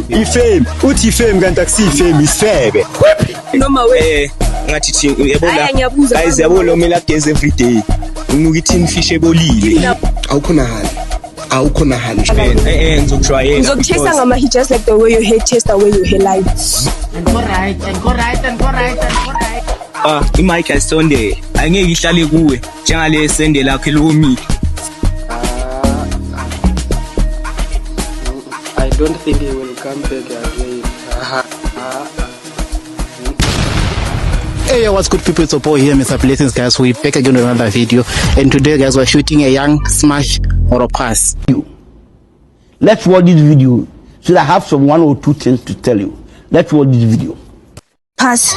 ifame uthi ifame kanti akusifame isifebe noma we ngathi thini yabona Aya, ngiyabuza. guys yabona umela ageze every day unuka ithini fish ebolile awukho nahali ngizokushwayela ngizokuchase ngamahi just like the way your hair chase the way your hair lights And go right. imic ayisondele angeke ihlale kuwe njengale sende lakho elomi I don't think he will come back again. Hey, what's good people, it's Oppo here, Mr. Blessings guys. We're back again with another video, and today guys we're shooting a young smash or a pass. Let's watch this video so that I have some 1 or 2 things to tell you. Let's watch this video. pass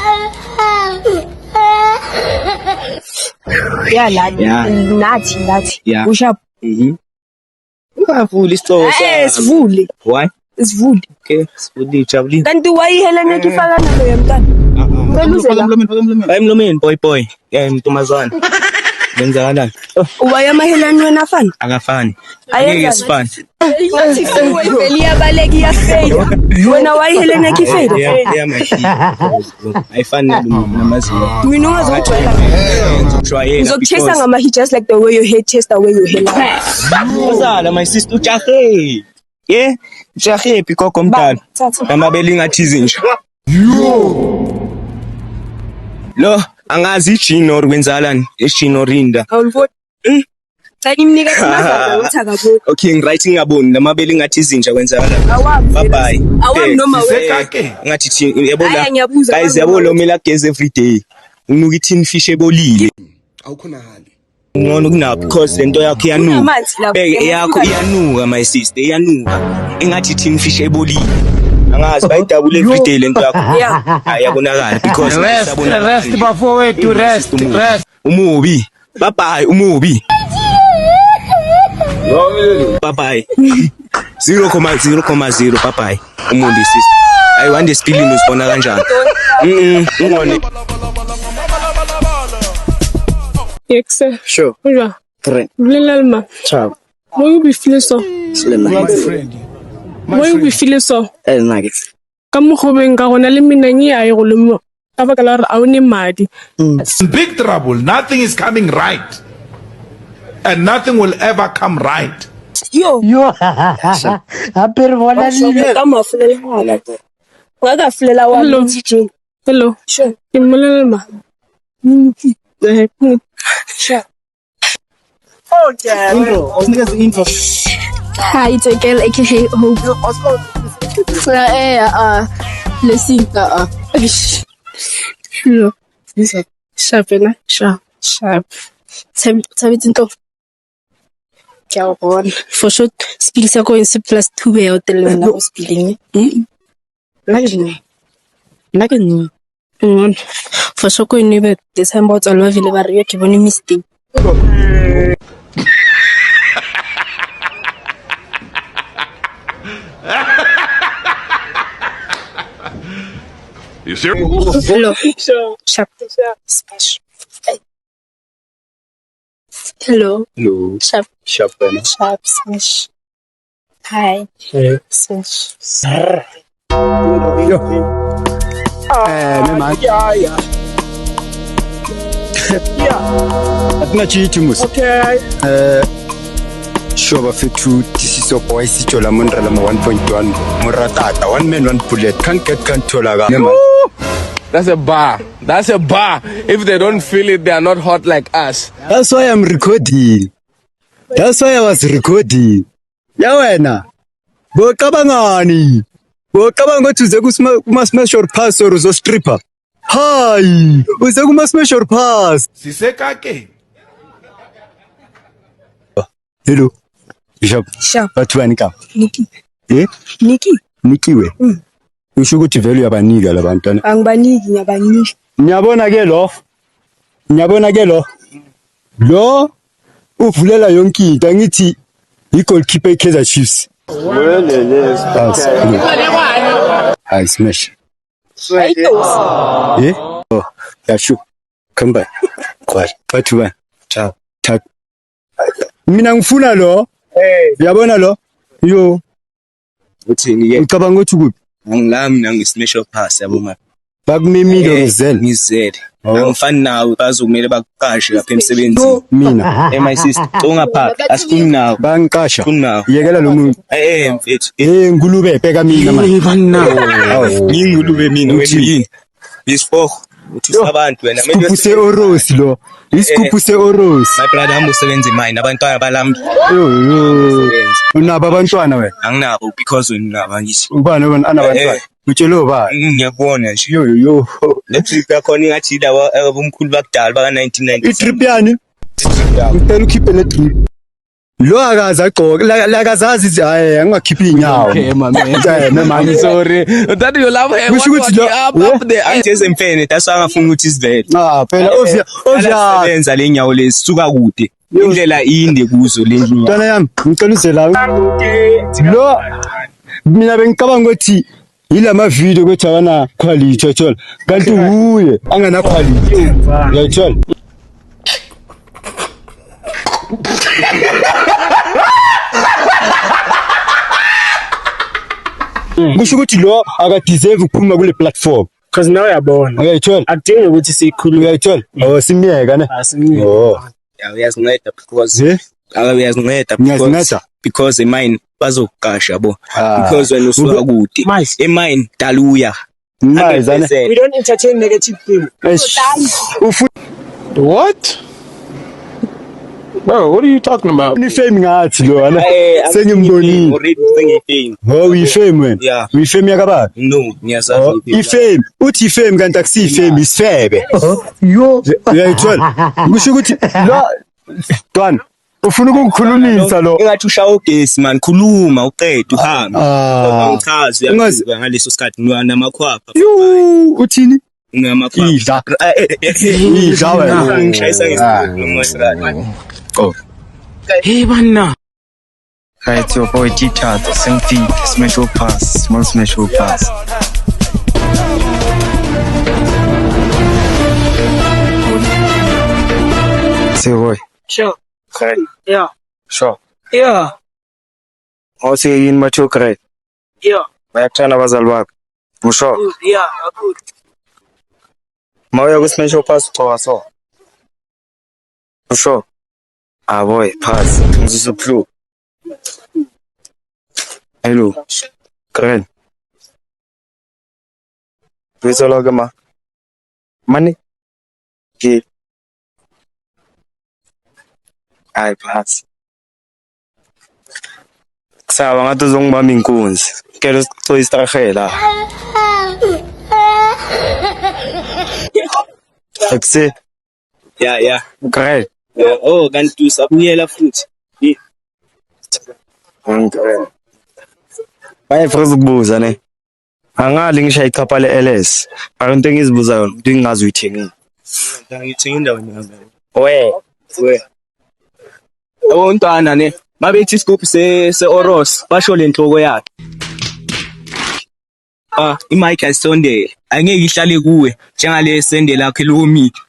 yeah lad nathi Yeah. push up ungavuli isitoko sivule why sivule okay sivule ijabulile kanti wayihela ngifaka nalo yamntana emlomeni boy ntomazana benzakalani wayamahelani wena afana akafani Ayenza ngeke sifane vele iyabaleka iyafeyila wena wayihelene kifeyila ayifani namazinyo mina ungazojwayela ngizokushwayela ngizokuchase ngamahi just like the way your hair chase the way your hair lights Ozala my sister ujahe ujahe pikoko mntana Thatha. amabele ingathi izinja lo angazi ijini or kwenzalani ejini or inda awuliboni cha imnika amazala uthi akaboni okay ngiright ngaboni lamabele ingathi izinja kwenzakalani awami bye bye awami noma we ngathi thini Aya, yabona ngiyabuza, guys awami yabona noma umela ageze every day unuka ithini fish ebolile awukho nahali ngcono kunapho because lento yakho iyanuka Kunamanzi lapha. beke yakho iyanuka my sister iyanuka engathi ithini fish ebolile angazi bayidabula every day lento yakho yeah ayabonakala because Rest before we do rest. umubi bye bye umubi bye bye 0.0 bye bye umubi sister I want the spilling uzibona kanjani ungone Yes, sir. Sure. Bonjour. Très. Blelelma. Ciao. Why you be feeling so? Why you be feeling so? Nuggets. Ka mogobeng ka gona le menang ya go le mo. Ka baka la re a o ne madi. Big trouble. Nothing is coming right. And nothing will ever come right. yo Apere bona le. ka mafulela ngwana ngaka fulela wa Hello. DJ Hello. sure Ke mmolelelma. sure Hi, it's a girl aka Hope. Blessing. Hello. Sharp na. Sharp. Thabetse nto. Ke a bona. For sure spill sa ko se plus 2 be o tele na go spilling. Nna ke nne. For sure ko ne be December tsa lo vile ba re ke bone mistake. You serious? Hello. Sharp. Smash. Hello. hello Sharp. sharp Sharp. Smash. Hi. Smash. mema atina chiti musi shoba fethu tisiso boy sitshola monrela ma 1.1 moratata one man one bullet can't thola ka mema That's a bar. That's a bar. If they don't feel it, they are not hot like us. that's why I'm recording that's why I was recording ya wena boqabangani boqabanga ukuthi uze kuma smash or pass or uzo stripper hi uze kuma smash or pass Sisekake. hello bishop sharp bathu bani ka Nikki Nikki nikiwe usho ukuthi vele uyabanika labantwana angibaniki ngiyabanika Nyabona ke lo uvulela yonke into ngithi i-goalkeeper iKaizer Chiefs I smash oh yeah sure come back quiet bathu ba ciao mina ngifuna lo yabona lo yo uthini ke Ucabanga ukuthi kuphi? angilami nangismash pass yabo ma Bakumemile ngizele. ngizele angifani nawe bazokumele bakuqashe lapha emsebenzini Mina my sister ungapha asifuni nawe bangiqasha. ufuni nawe Yekela lo muntu. mfethu Ngulube bheka mina manje. ngingulube mina wena isifogo uthi sabantu wena Isikuphu se-Orosi lo. Isikuphu se-Orosi. my brother hamba usebenza imini abantwana balami Unabo abantwana wena? anginabo because unabo ngithi Ubani wena anabantwana? Utshelo bani? ngiyakubona nje Yo. le trip yakhona ingathi laba abomkhulu bakudala baka 1990 I-trip yani? Ngicela ukhiphe le trip. Lo akazi agqoke lakazazi hayi angakhiphi inyawo. Okay, my man. I'm sorry. That you love him. Kusho ukuthi lo Up there. angitheze mfene that's why ngafuna ukuthi isivele phela ovia sebenza le nyawo lezi suka kude indlela inde kuzo le nyawo Ntwana yami ngicela uzela lo mina bengicabanga ukuthi yilama video ukuthi abana quality ethola kanti uye angana quality uyayithola kusho ukuthi lo akadeserve ukuphuma kule platform Because now uyabona. uyayithola Akudingi ukuthi sikhulume. uyayithola simiyeka ne uyazinceda because uyazinceda Ngiyazinceda. because mine bazokuqasha bo because wena usuka kude mine daluya mayizane We don't entertain negative things. What? Bro, what are you talking about? ni fame ngathi lo ana sengimbonile already sengifame uyifame wena Yeah. uyifame yakabani no ngiyasazi ifame uthi ifame kanti akusiyifame isifebe uyayithola kusho ukuthi lo Ntwana ufuna ukungikhulumisa lo engathi ushawa ugesi man khuluma uqede uhambe angichazi Ungazi- uyaziwa ngaleso sikhathi namakhwapha uthini namakhwapha idla idla wena ngishayisa ngesikhathi Hey, man. Right, your boy G-Chat, same feed, smash or pass, small smash or pass. Say boy. Sure. Right. Yeah. Sure. Yeah. Awuse yini mathok right? Yeah. Bayakuthanda abazali bakho. Usho. Good. Yeah. Good. Mawuya ku smash or pass uchoka so. Usho. Ah boy, pass. Ngizisa blue. Hello. Karen. Wetsa lo kama. Mani. Ke. Ay pass. Kusaba ngathi uzongibamba inkunzi. Kelo so istrahela. Akse. yeah Karen. oh kanti usabuyela futhi Baye futhi ukubuza ne. Angali ngishaya ichapha le-LS. Into engizibuza yona, into engingazi uyithengile. ngithenga indawo nyanga We. Ntwana ne mabethi isigubhu se-Oros basho le nhloko yakhe imic ayisondele angeke ihlale kuwe njengale sende lakhe lomiki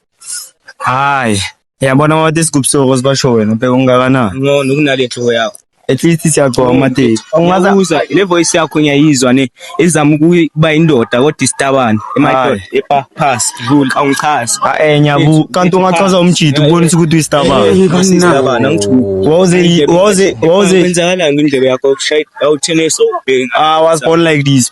Hayi. Yabona wathi isigubhu sokho sibasho wena ubheka ungakanani. ngono kunale nhloko yakho At least siyagqoka amateki. ungaza le voice yakho ngiyayizwa ne ezama ukuba indoda kodwa istabana emadoda epass rule awungichazi Nyabu kanti ungachaza umjidi ubonisa ukuthi uyistabana. istabana Wawuze kwenzakalani indlebe yakho awuthene so I was born like this.